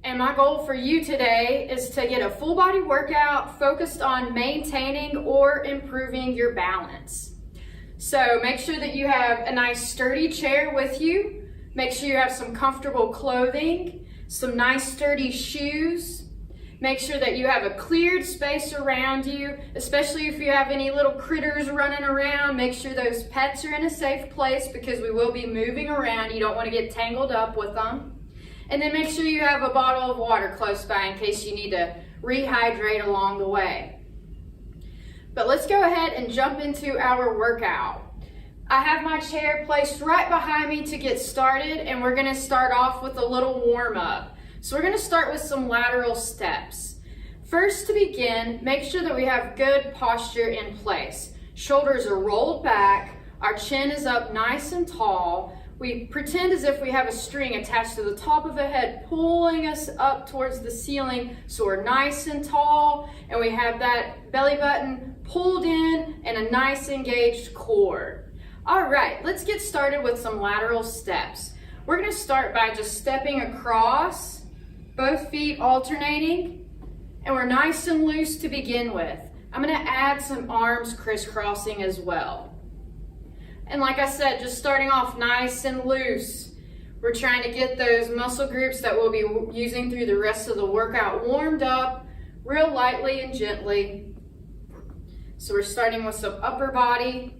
And my goal for you today is to get a full body workout focused on maintaining or improving your balance. So make sure that you have a nice sturdy chair with you. Make sure you have some comfortable clothing, some nice sturdy shoes. Make sure that you have a cleared space around you, especially if you have any little critters running around. Make sure those pets are in a safe place because we will be moving around. You don't want to get tangled up with them. And then make sure you have a bottle of water close by in case you need to rehydrate along the way. But let's go ahead and jump into our workout. I have my chair placed right behind me to get started, and we're going to start off with a little warm-up. So we're going to start with some lateral steps. First, to begin, make sure that we have good posture in place. Shoulders are rolled back, our chin is up nice and tall. We pretend as if we have a string attached to the top of the head, pulling us up towards the ceiling so we're nice and tall, and we have that belly button pulled in and a nice engaged core. All right, let's get started with some lateral steps. We're going to start by just stepping across, both feet alternating, and we're nice and loose to begin with. I'm going to add some arms crisscrossing as well. And like I said, just starting off nice and loose. We're trying to get those muscle groups that we'll be using through the rest of the workout warmed up real lightly and gently. So we're starting with some upper body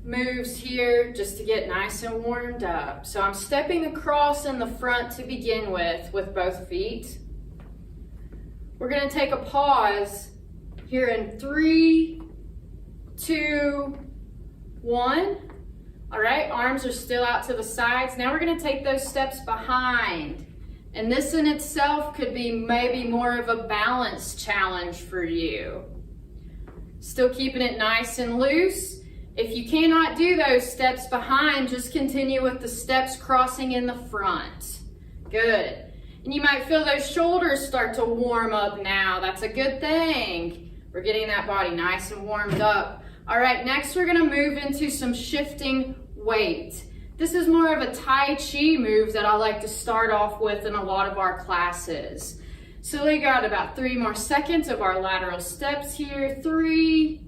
moves here just to get nice and warmed up. So I'm stepping across in the front to begin with both feet. We're going to take a pause here in 3, 2, 1. All right, arms are still out to the sides. Now we're going to take those steps behind. And this in itself could be maybe more of a balance challenge for you. Still keeping it nice and loose. If you cannot do those steps behind, just continue with the steps crossing in the front. Good. And you might feel those shoulders start to warm up now. That's a good thing. We're getting that body nice and warmed up. All right, next we're going to move into some shifting weight. This is more of a Tai Chi move that I like to start off with in a lot of our classes. So we got about 3 more seconds of our lateral steps here. 3,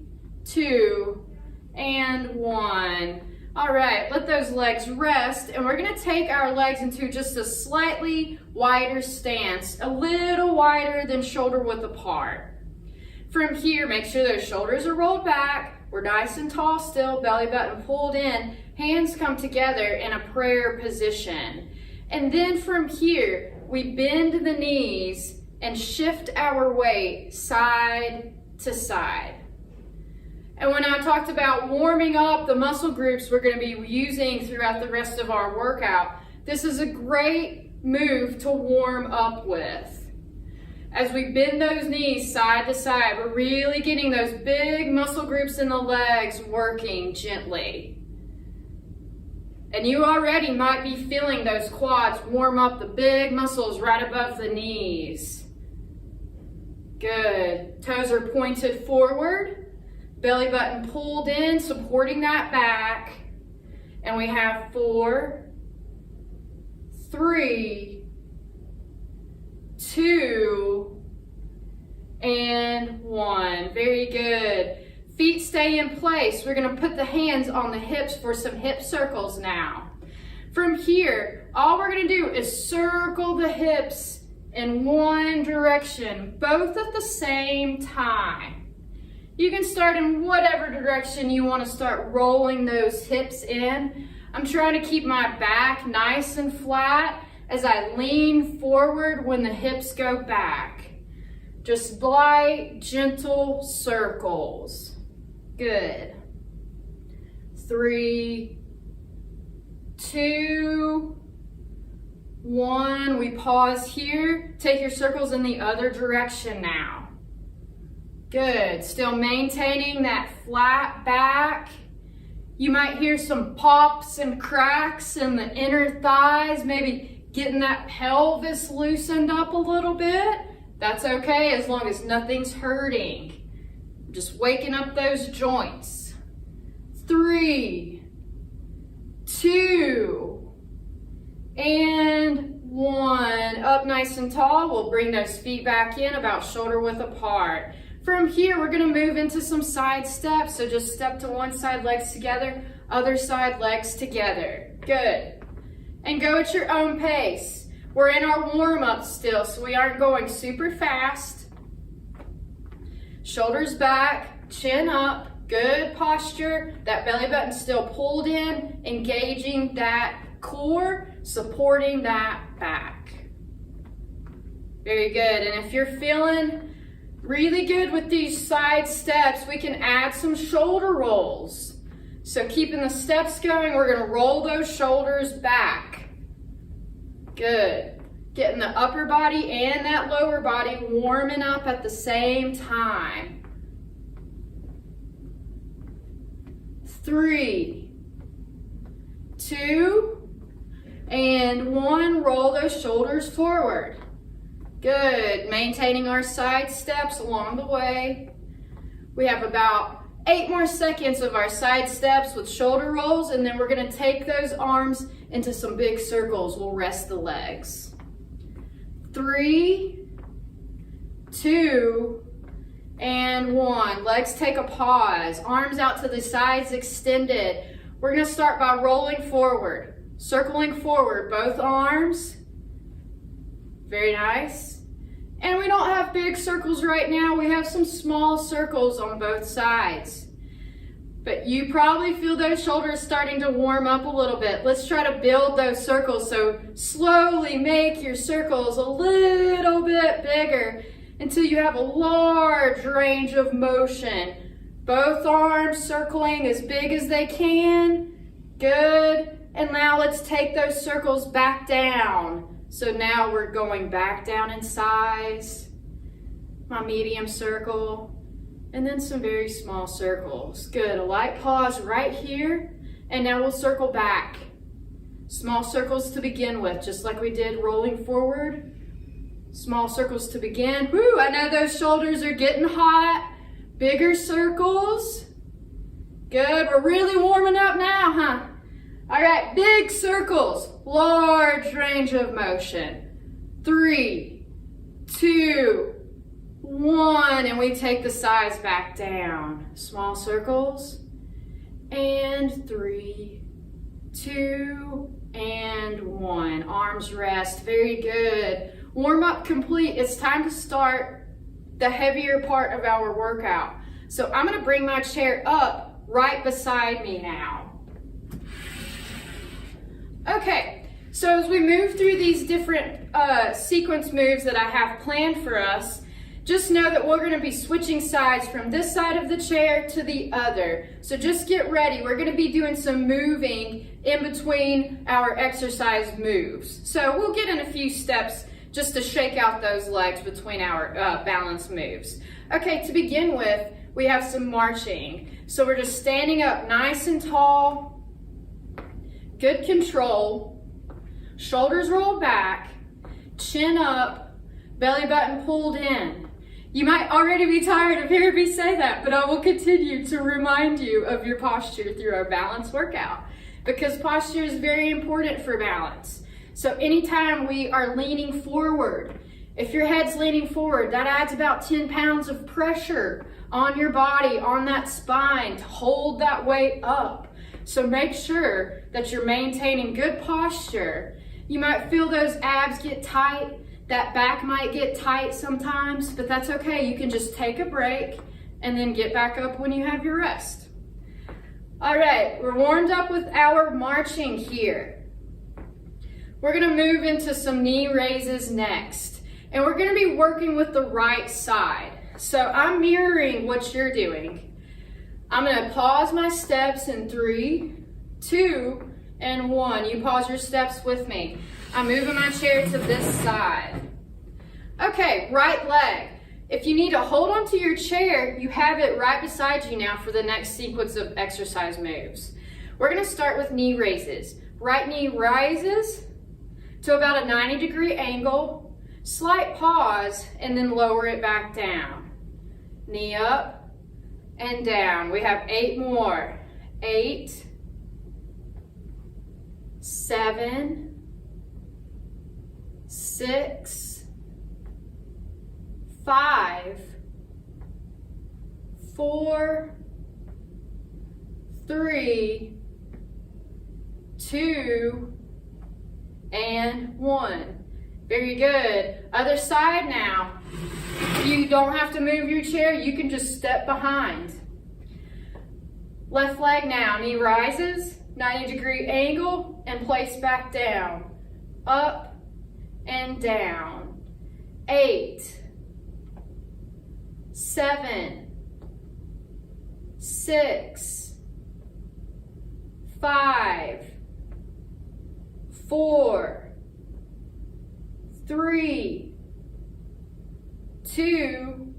2, and 1. All right, let those legs rest, and we're going to take our legs into just a slightly wider stance, a little wider than shoulder width apart. From here, make sure those shoulders are rolled back. We're nice and tall still, belly button pulled in. Hands come together in a prayer position. And then from here, we bend the knees and shift our weight side to side. And when I talked about warming up the muscle groups we're going to be using throughout the rest of our workout, this is a great move to warm up with. As we bend those knees side to side, we're really getting those big muscle groups in the legs working gently. And you already might be feeling those quads warm up, the big muscles right above the knees. Good. Toes are pointed forward. Belly button pulled in, supporting that back. And we have 4, 3, 2, and 1. Very good. Feet stay in place. We're going to put the hands on the hips for some hip circles now. From here, all we're going to do is circle the hips in one direction, both at the same time. You can start in whatever direction you want to start rolling those hips in. I'm trying to keep my back nice and flat as I lean forward when the hips go back. Just light, gentle circles. Good. 3, 2, 1. We pause here. Take your circles in the other direction now. Good. Still maintaining that flat back. You might hear some pops and cracks in the inner thighs, maybe getting that pelvis loosened up a little bit. That's okay as long as nothing's hurting. Just waking up those joints. 3, 2, and 1. Up nice and tall. We'll bring those feet back in about shoulder width apart. From here, we're gonna move into some side steps. So just step to one side, legs together, other side, legs together. Good. And go at your own pace. We're in our warm-up still, so we aren't going super fast. Shoulders back, chin up, good posture. That belly button still pulled in, engaging that core, supporting that back. Very good. And if you're feeling really good with these side steps, we can add some shoulder rolls. So keeping the steps going, we're gonna roll those shoulders back. Good. Getting the upper body and that lower body warming up at the same time. 3, 2, and 1. Roll those shoulders forward. Good. Maintaining our side steps along the way. We have about 8 more seconds of our side steps with shoulder rolls, and then we're going to take those arms into some big circles. We'll rest the legs. 3, 2, and 1. Legs take a pause. Arms out to the sides extended. We're going to start by rolling forward, circling forward, both arms. Very nice. And we don't have big circles right now. We have some small circles on both sides. But you probably feel those shoulders starting to warm up a little bit. Let's try to build those circles. So slowly make your circles a little bit bigger until you have a large range of motion. Both arms circling as big as they can. Good. And now let's take those circles back down. So now we're going back down in size. My medium circle. And then some very small circles. Good. A light pause right here. And now we'll circle back. Small circles to begin with, just like we did rolling forward. Small circles to begin. Woo, I know those shoulders are getting hot. Bigger circles. Good. We're really warming up now, huh? All right, big circles. Large range of motion. 3, 2, 1, and we take the sides back down. Small circles. And 3, 2, and 1. Arms rest. Very good. Warm up complete. It's time to start the heavier part of our workout. So I'm going to bring my chair up right beside me now. Okay, so as we move through these different sequence moves that I have planned for us, just know that we're going to be switching sides from this side of the chair to the other. So just get ready. We're going to be doing some moving in between our exercise moves. So we'll get in a few steps just to shake out those legs between our balance moves. Okay, to begin with, we have some marching. So we're just standing up nice and tall. Good control, shoulders rolled back, chin up, belly button pulled in. You might already be tired of hearing me say that, but I will continue to remind you of your posture through our balance workout because posture is very important for balance. So anytime we are leaning forward, if your head's leaning forward, that adds about 10 pounds of pressure on your body, on that spine to hold that weight up. So make sure that you're maintaining good posture. You might feel those abs get tight. That back might get tight sometimes, but that's okay. You can just take a break and then get back up when you have your rest. All right, we're warmed up with our marching here. We're gonna move into some knee raises next. And we're gonna be working with the right side. So I'm mirroring what you're doing. I'm gonna pause my steps in 3, 2, and 1. You pause your steps with me. I'm moving my chair to this side. Okay, right leg. If you need to hold onto your chair, you have it right beside you now for the next sequence of exercise moves. We're gonna start with knee raises. Right knee rises to about a 90-degree angle, slight pause, and then lower it back down. Knee up and down. We have 8 more. 8, 7, 6, 6, 5, 4, 3, 2, and 1. Very good. Other side now. You don't have to move your chair. You can just step behind. Left leg now. Knee rises, 90-degree angle, and place back down. Up and down. 8, 7, 6, 5, 4, 3, 2,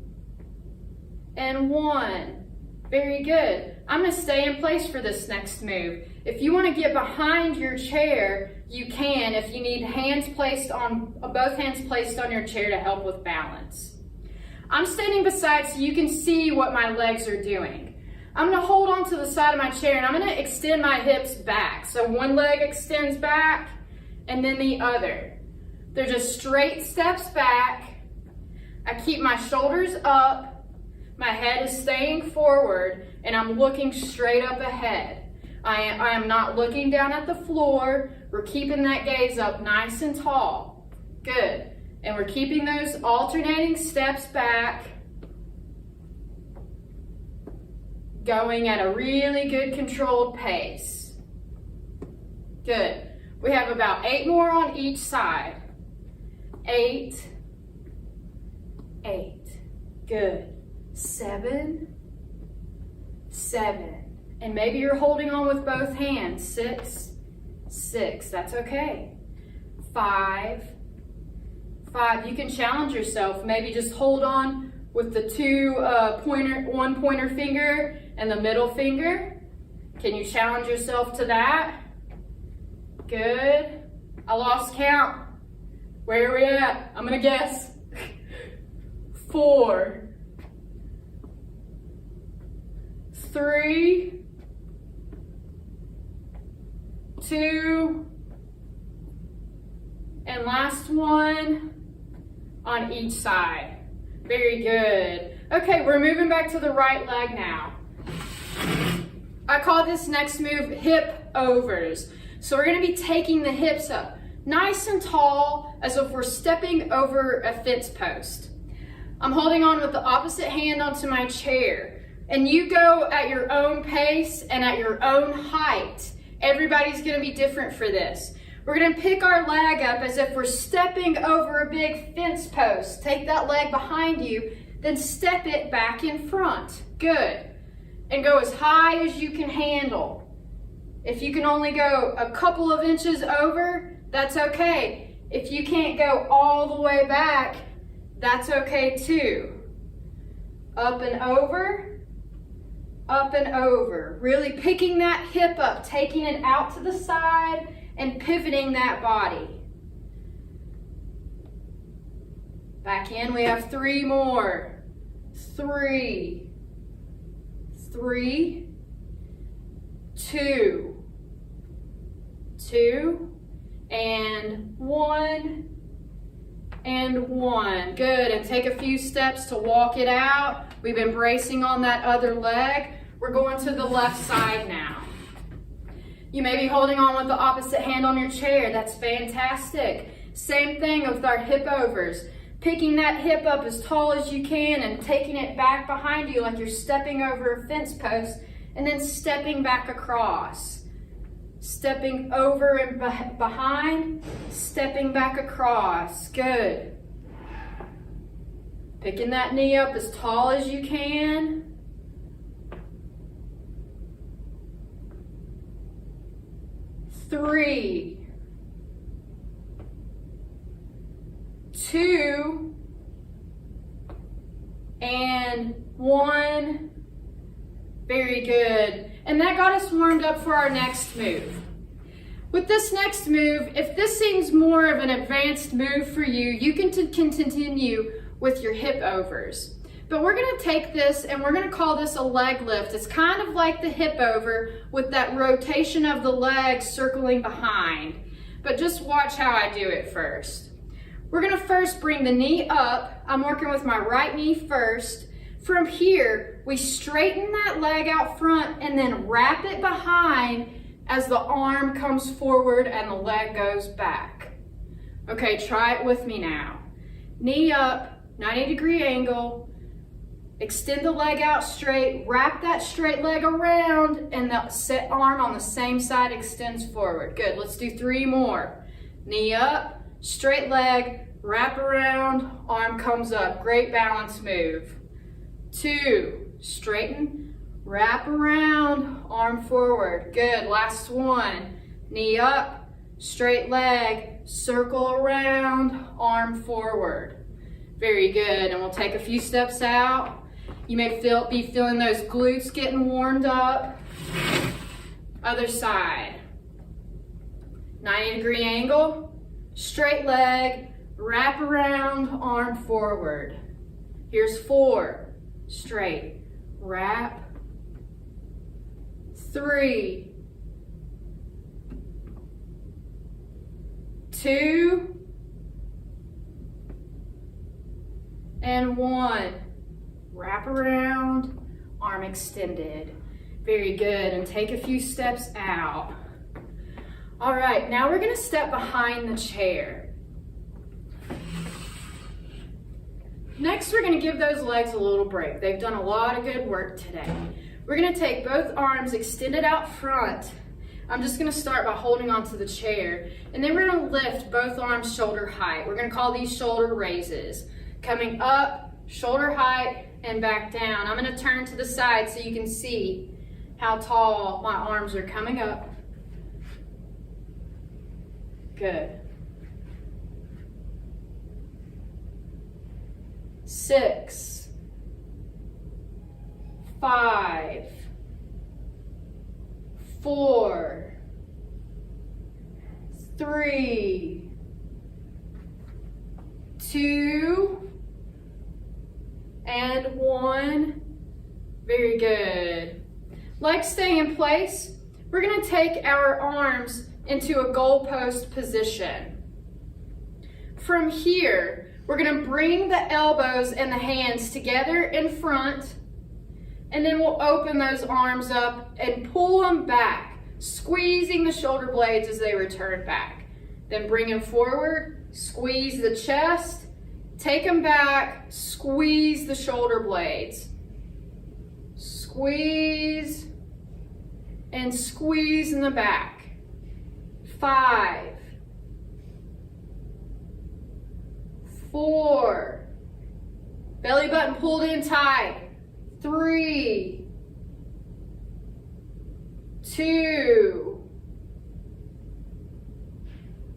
and 1. Very good. I'm going to stay in place for this next move. If you want to get behind your chair, you can if you need both hands placed on your chair to help with balance. I'm standing beside so you can see what my legs are doing. I'm going to hold on to the side of my chair and I'm going to extend my hips back. So one leg extends back and then the other. They're just straight steps back. I keep my shoulders up. My head is staying forward and I'm looking straight up ahead. I am not looking down at the floor. We're keeping that gaze up nice and tall. Good. And we're keeping those alternating steps back, going at a really good controlled pace. Good. We have about 8 more on each side. 8, 8. Good. 7, 7. And maybe you're holding on with both hands. 6, 6. That's okay. 5, 5. You can challenge yourself. Maybe just hold on with the one pointer finger and the middle finger. Can you challenge yourself to that? Good. I lost count. Where are we at? I'm gonna guess. 4, 3, 2, and last one on each side. Very good. Okay, we're moving back to the right leg now. I call this next move hip overs. So we're going to be taking the hips up nice and tall as if we're stepping over a fence post. I'm holding on with the opposite hand onto my chair. And you go at your own pace and at your own height. Everybody's going to be different for this. We're going to pick our leg up as if we're stepping over a big fence post. Take that leg behind you, then step it back in front. Good. And go as high as you can handle. If you can only go a couple of inches over, that's okay. If you can't go all the way back, that's okay too. Up and over, up and over. Really picking that hip up, taking it out to the side and pivoting that body. Back in, we have 3 more. 3, 3, 2, 2, and 1, and 1. Good, and take a few steps to walk it out. We've been bracing on that other leg. We're going to the left side now. You may be holding on with the opposite hand on your chair. That's fantastic. Same thing with our hip overs. Picking that hip up as tall as you can and taking it back behind you like you're stepping over a fence post, and then stepping back across. Stepping over and behind, stepping back across. Good. Picking that knee up as tall as you can. 3, 2, and 1. Very good. And that got us warmed up for our next move. With this next move, if this seems more of an advanced move for you, you can continue with your hip overs. But we're going to take this and we're going to call this a leg lift. It's kind of like the hip over with that rotation of the legs circling behind. But just watch how I do it first. We're gonna first bring the knee up. I'm working with my right knee first. From here, we straighten that leg out front and then wrap it behind as the arm comes forward and the leg goes back. Okay, try it with me now. Knee up, 90-degree angle. Extend the leg out straight, wrap that straight leg around, and the set arm on the same side extends forward. Good, let's do 3 more. Knee up, straight leg, wrap around, arm comes up. Great balance move. 2, straighten, wrap around, arm forward. Good, last one. Knee up, straight leg, circle around, arm forward. Very good, and we'll take a few steps out. You may be feeling those glutes getting warmed up. Other side. 90-degree angle, straight leg, wrap around, arm forward. Here's 4. Straight, wrap. 3, 2, and 1. Wrap around, arm extended. Very good, and take a few steps out. All right, now we're gonna step behind the chair. Next, we're gonna give those legs a little break. They've done a lot of good work today. We're gonna take both arms extended out front. I'm just gonna start by holding onto the chair, and then we're gonna lift both arms shoulder height. We're gonna call these shoulder raises. Coming up, shoulder height, and back down. I'm gonna turn to the side so you can see how tall my arms are coming up. Good. 6, 5, 4, 3, 2, and 1. Very good. Legs stay in place. We're going to take our arms into a goalpost position. From here, we're going to bring the elbows and the hands together in front, and then we'll open those arms up and pull them back, squeezing the shoulder blades as they return back. Then bring them forward, squeeze the chest, take them back, squeeze the shoulder blades. Squeeze and squeeze in the back. 5, 4, belly button pulled in tight. 3, 2,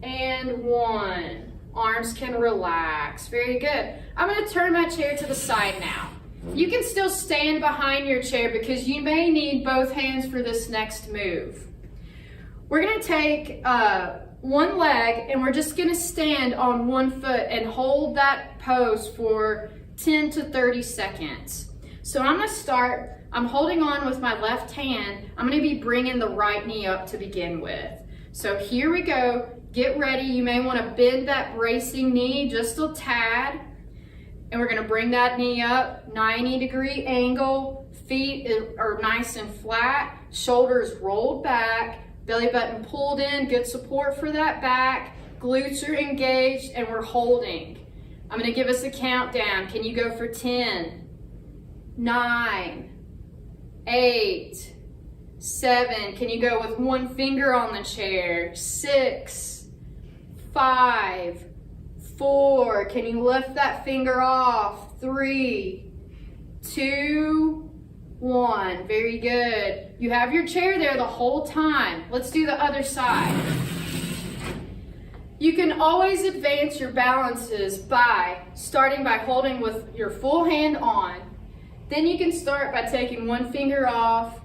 and 1. Arms can relax. Very good. I'm going to turn my chair to the side now. You can still stand behind your chair because you may need both hands for this next move. We're going to take one leg and we're just going to stand on one foot and hold that pose for 10 to 30 seconds. So I'm going to start. I'm holding on with my left hand. I'm going to be bringing the right knee up to begin with. So here we go. Get ready. You may want to bend that bracing knee just a tad. And we're going to bring that knee up, 90-degree angle. Feet are nice and flat. Shoulders rolled back. Belly button pulled in. Good support for that back. Glutes are engaged and we're holding. I'm going to give us a countdown. Can you go for 10, 9, 8, 7. Can you go with one finger on the chair? 6, 5, 4. Can you lift that finger off? 3, 2, 1. Very good. You have your chair there the whole time. Let's do the other side. You can always advance your balances by starting by holding with your full hand on. Then you can start by taking one finger off,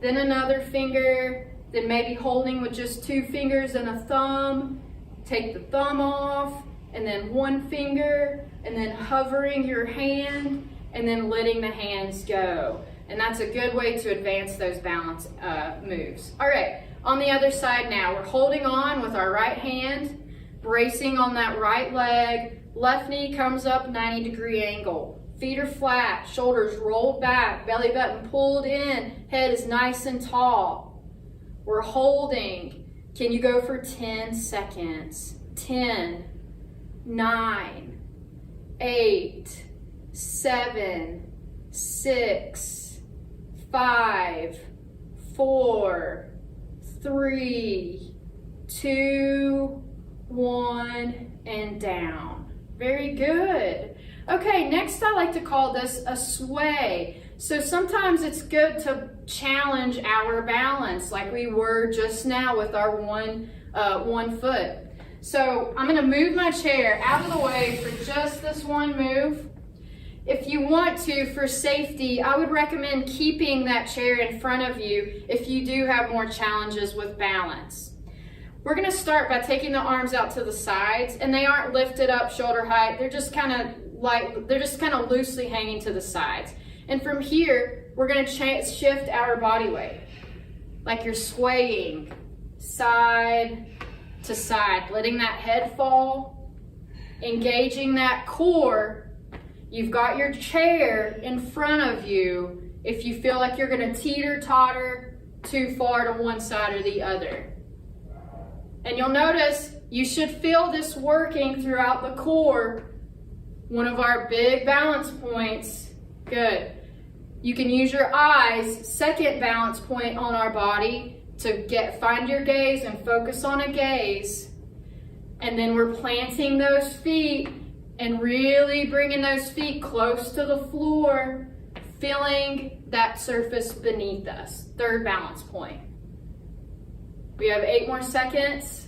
then another finger, then maybe holding with just 2 fingers and a thumb. Take the thumb off, and then one finger, and then hovering your hand, and then letting the hands go. And that's a good way to advance those balance moves. All right, on the other side now, we're holding on with our right hand. Bracing on that right leg. Left knee comes up 90-degree angle. Feet are flat, shoulders rolled back, belly button pulled in, head is nice and tall. We're holding. Can you go for 10 seconds? 10, 9, 8, 7, 6, 5, 4, 3, 2, 1, and down. Very good. Okay, next I like to call this a sway. So sometimes it's good to challenge our balance like we were just now with our one foot. So I'm going to move my chair out of the way for just this one move. If you want to, for safety, I would recommend keeping that chair in front of you if you do have more challenges with balance. We're going to start by taking the arms out to the sides, and they aren't lifted up shoulder height. They're just kind of loosely hanging to the sides. And from here, we're going to shift our body weight, like you're swaying side to side, letting that head fall, engaging that core. You've got your chair in front of you if you feel like you're going to teeter-totter too far to one side or the other. And you'll notice you should feel this working throughout the core. One of our big balance points. Good. You can use your eyes, second balance point on our body, to find your gaze and focus on a gaze. And then we're planting those feet and really bringing those feet close to the floor, feeling that surface beneath us. Third balance point. We have 8 more seconds.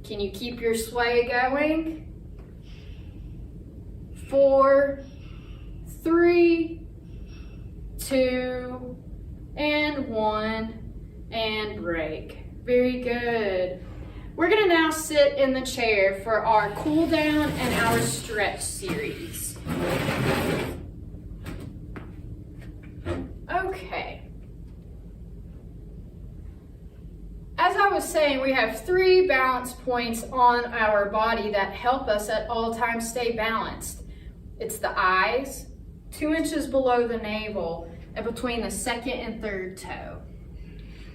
Can you keep your sway going? 4, 3, 2, and 1, and break. Very good. We're going to now sit in the chair for our cool down and our stretch series. Okay. As I was saying, we have 3 balance points on our body that help us at all times stay balanced. It's the eyes, 2 inches below the navel, and between the second and third toe.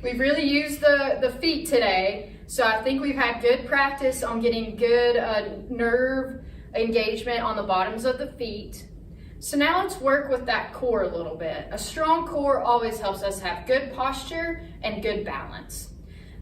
We've really used the feet today, so I think we've had good practice on getting good nerve engagement on the bottoms of the feet. So now let's work with that core a little bit. A strong core always helps us have good posture and good balance.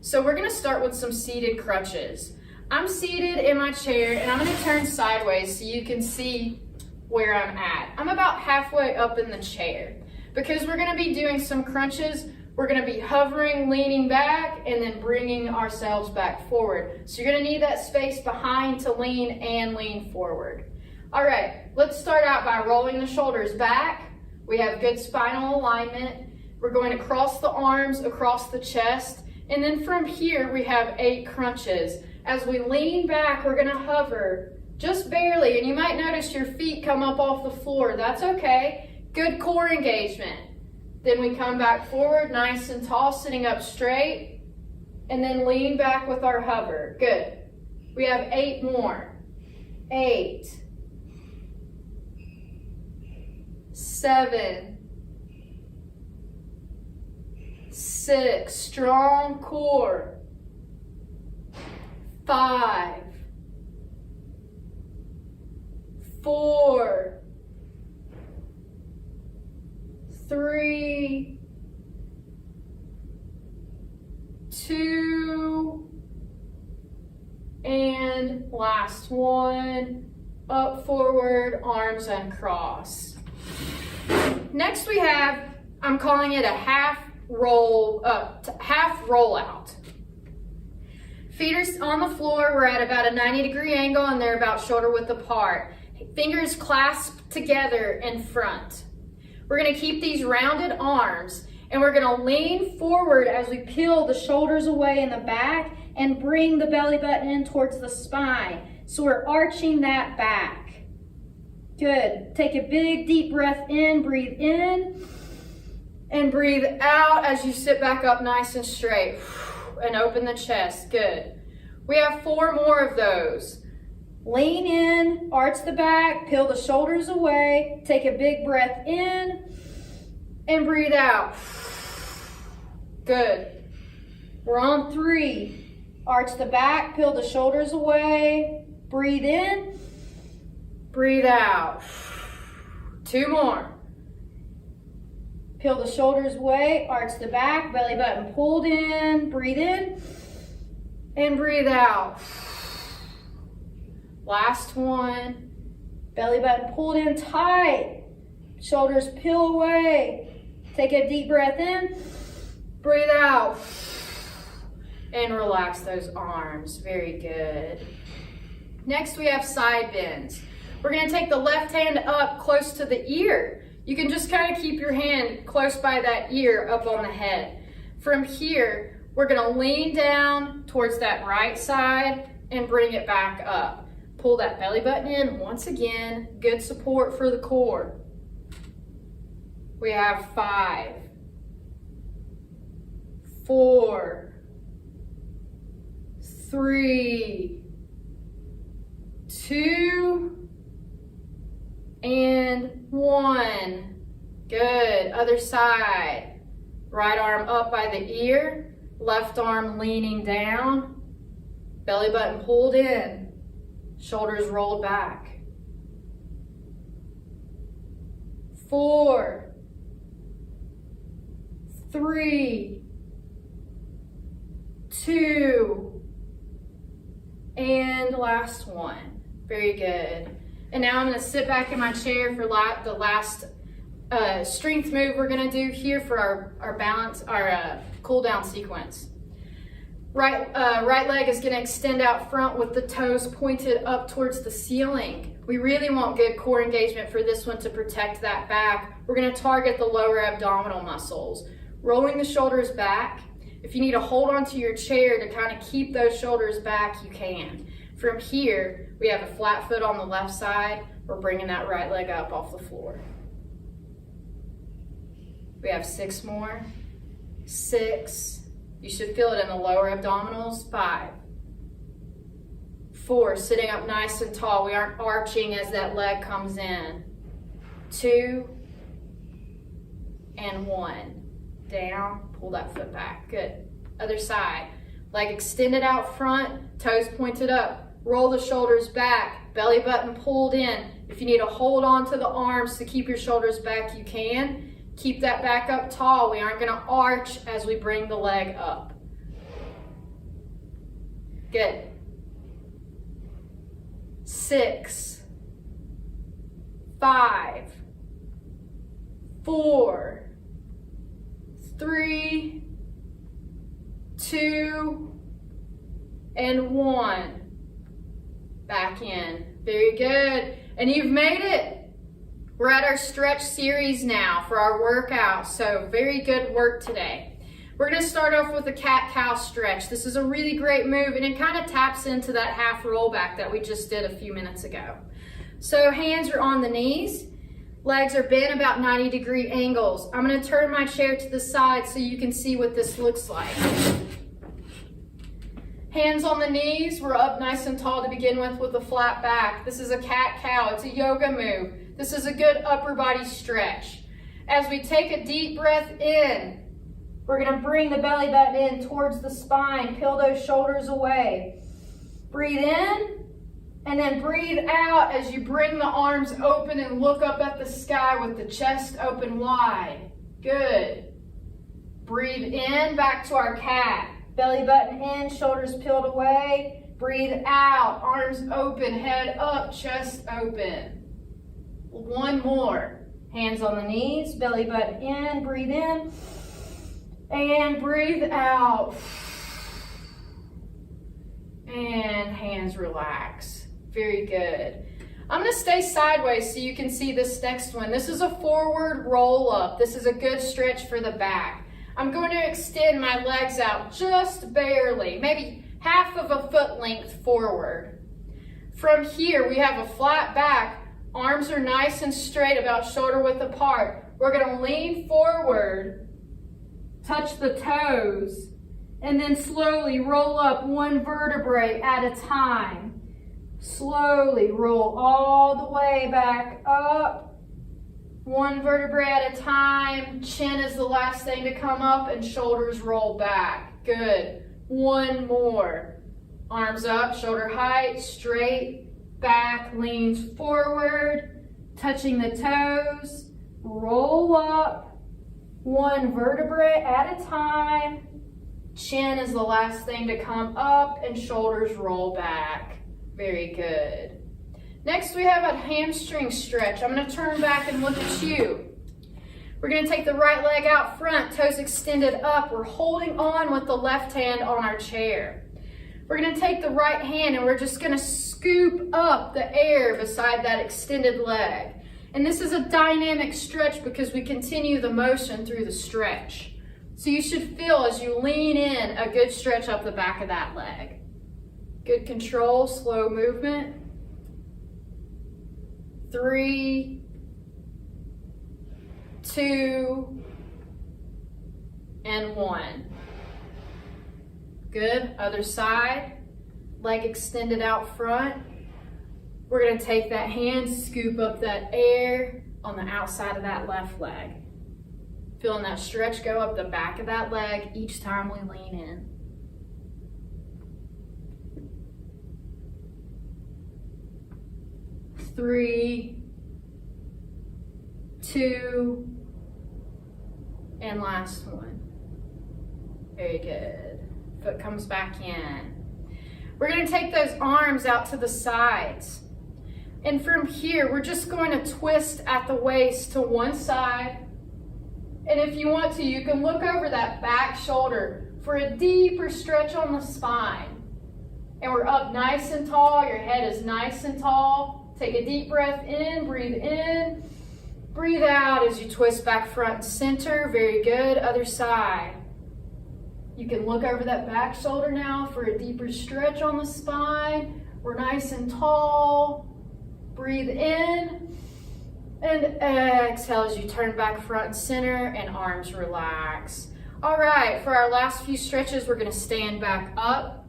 So we're going to start with some seated crunches. I'm seated in my chair and I'm going to turn sideways so you can see where I'm at. I'm about halfway up in the chair. Because we're going to be doing some crunches, we're going to be hovering, leaning back, and then bringing ourselves back forward. So you're going to need that space behind to lean and lean forward. All right, let's start out by rolling the shoulders back. We have good spinal alignment. We're going to cross the arms across the chest. And then from here, we have 8 crunches. As we lean back, we're going to hover just barely. And you might notice your feet come up off the floor. That's okay. Good core engagement. Then we come back forward, nice and tall, sitting up straight. And then lean back with our hover. Good. We have 8 more. 8. 7. 6, strong core. 5, 4, 3, 2, and last one. Up, forward, arms uncross. Next we have, I'm calling it a half roll out. Feet are on the floor. We're at about a 90-degree angle and they're about shoulder width apart. Fingers clasped together in front. We're going to keep these rounded arms and we're going to lean forward as we peel the shoulders away in the back and bring the belly button in towards the spine. So we're arching that back. Good. Take a big deep breath in, breathe in. And breathe out as you sit back up nice and straight. And open the chest. Good. We have 4 more of those. Lean in, arch the back, peel the shoulders away, take a big breath in, and breathe out. Good. We're on 3. Arch the back, peel the shoulders away, breathe in, breathe out. 2 more. Peel the shoulders away, arch the back, belly button pulled in, breathe in, and breathe out. Last one. Belly button pulled in tight, shoulders peel away. Take a deep breath in, breathe out, and relax those arms. Very good. Next we have side bends. We're going to take the left hand up close to the ear. You can just kind of keep your hand close by that ear up on the head. From here, we're going to lean down towards that right side and bring it back up. Pull that belly button in once again. Good support for the core. We have 5, 4, 3, 2, and 1. Good. Other side. Right arm up by the ear, left arm leaning down, belly button pulled in, shoulders rolled back. 4, 3, 2, and last one. Very good. And now I'm going to sit back in my chair for the last strength move we're going to do here for our balance, our cool down sequence. Right leg is going to extend out front with the toes pointed up towards the ceiling. We really want good core engagement for this one to protect that back. We're going to target the lower abdominal muscles. Rolling the shoulders back. If you need to hold onto your chair to kind of keep those shoulders back, you can. From here, we have a flat foot on the left side. We're bringing that right leg up off the floor. We have 6 more. 6. You should feel it in the lower abdominals. 5. 4. Sitting up nice and tall. We aren't arching as that leg comes in. 2. And 1. Down. Pull that foot back. Good. Other side. Leg extended out front. Toes pointed up. Roll the shoulders back, belly button pulled in. If you need to hold on to the arms to keep your shoulders back, you can. Keep that back up tall. We aren't going to arch as we bring the leg up. Good. 6, 5, 4, 3, 2, and 1. Back in. Very good. And you've made it. We're at our stretch series now for our workout. So very good work today. We're going to start off with a cat-cow stretch. This is a really great move and it kind of taps into that half rollback that we just did a few minutes ago. So hands are on the knees. Legs are bent about 90-degree angles. I'm going to turn my chair to the side so you can see what this looks like. Hands on the knees, we're up nice and tall to begin with a flat back. This is a cat-cow, it's a yoga move. This is a good upper body stretch. As we take a deep breath in, we're gonna bring the belly button in towards the spine, peel those shoulders away. Breathe in, and then breathe out as you bring the arms open and look up at the sky with the chest open wide. Good. Breathe in, back to our cat. Belly button in, shoulders peeled away. Breathe out, arms open, head up, chest open. 1 more. Hands on the knees, belly button in, breathe in. And breathe out. And hands relax. Very good. I'm going to stay sideways so you can see this next one. This is a forward roll up. This is a good stretch for the back. I'm going to extend my legs out just barely, maybe half of a foot length forward. From here, we have a flat back. Arms are nice and straight, about shoulder width apart. We're going to lean forward, touch the toes, And then slowly roll up one vertebrae at a time. Slowly roll all the way back up. One vertebrae at a time. Chin is the last thing to come up and shoulders roll back. Good. One more. Arms up, shoulder height, straight, back, leans forward, touching the toes. Roll up. One vertebrae at a time. Chin is the last thing to come up and shoulders roll back. Very good. Next we have a hamstring stretch. I'm going to turn back and look at you. We're going to take the right leg out front, toes extended up. We're holding on with the left hand on our chair. We're going to take the right hand and we're just going to scoop up the air beside that extended leg. And this is a dynamic stretch because we continue the motion through the stretch. So you should feel as you lean in a good stretch up the back of that leg. Good control, slow movement. 3, 2, and 1. Good, other side. Leg extended out front. We're going to take that hand, scoop up that air on the outside of that left leg. Feeling that stretch go up the back of that leg each time we lean in. 3, 2, and last one. Very good. Foot comes back in. We're going to take those arms out to the sides. And from here, we're just going to twist at the waist to one side. And if you want to, you can look over that back shoulder for a deeper stretch on the spine. And we're up nice and tall. Your head is nice and tall. Take a deep breath in, breathe in. Breathe out as you twist back front and center. Very good. Other side. You can look over that back shoulder now for a deeper stretch on the spine. We're nice and tall. Breathe in. And exhale as you turn back front and center and arms relax. All right, for our last few stretches, we're going to stand back up.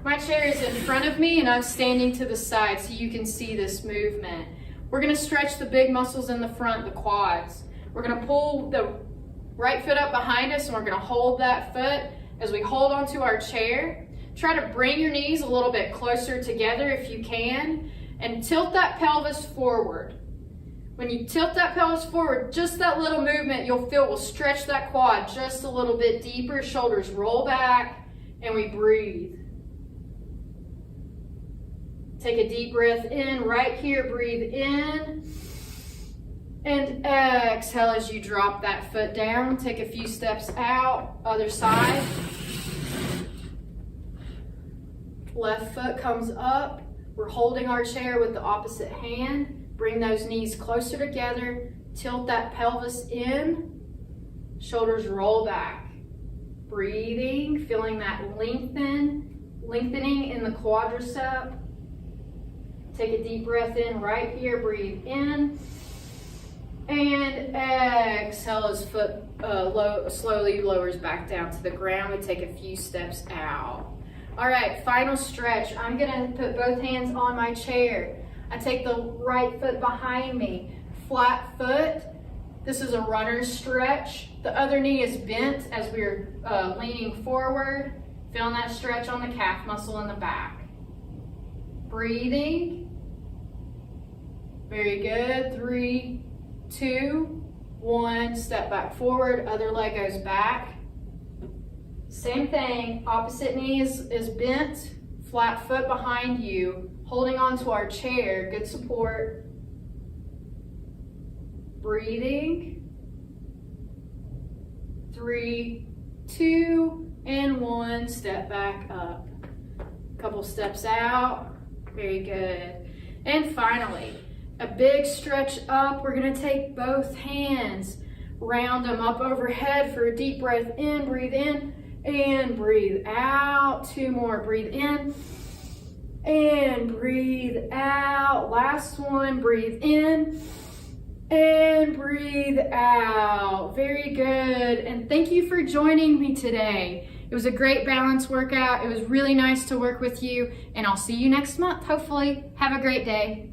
My chair is in front of me and I'm standing to the side so you can see this movement. We're going to stretch the big muscles in the front, the quads. We're going to pull the right foot up behind us and we're going to hold that foot as we hold onto our chair. Try to bring your knees a little bit closer together if you can and tilt that pelvis forward. When you tilt that pelvis forward, just that little movement you'll feel will stretch that quad just a little bit deeper. Shoulders roll back and we breathe. Take a deep breath in right here. Breathe in. And exhale as you drop that foot down. Take a few steps out. Other side. Left foot comes up. We're holding our chair with the opposite hand. Bring those knees closer together. Tilt that pelvis in. Shoulders roll back. Breathing, feeling that lengthening in the quadricep. Take a deep breath in right here. Breathe in. And exhale as foot slowly lowers back down to the ground. We take a few steps out. All right, final stretch. I'm going to put both hands on my chair. I take the right foot behind me, flat foot. This is a runner's stretch. The other knee is bent as we're leaning forward. Feeling that stretch on the calf muscle in the back. Breathing. Very good. 3, 2, 1. Step back forward. Other leg goes back. Same thing. Opposite knee is bent. Flat foot behind you. Holding onto our chair, good support. Breathing. 3, 2, and 1. Step back up. Couple steps out. Very good. And finally, a big stretch up. We're going to take both hands, round them up overhead for a deep breath in. Breathe in and breathe out. 2 more. Breathe in. And breathe out. Last one. Breathe in and breathe out. Very good. And thank you for joining me today. It was a great balance workout. It was really nice to work with you, and I'll see you next month, hopefully. Have a great day.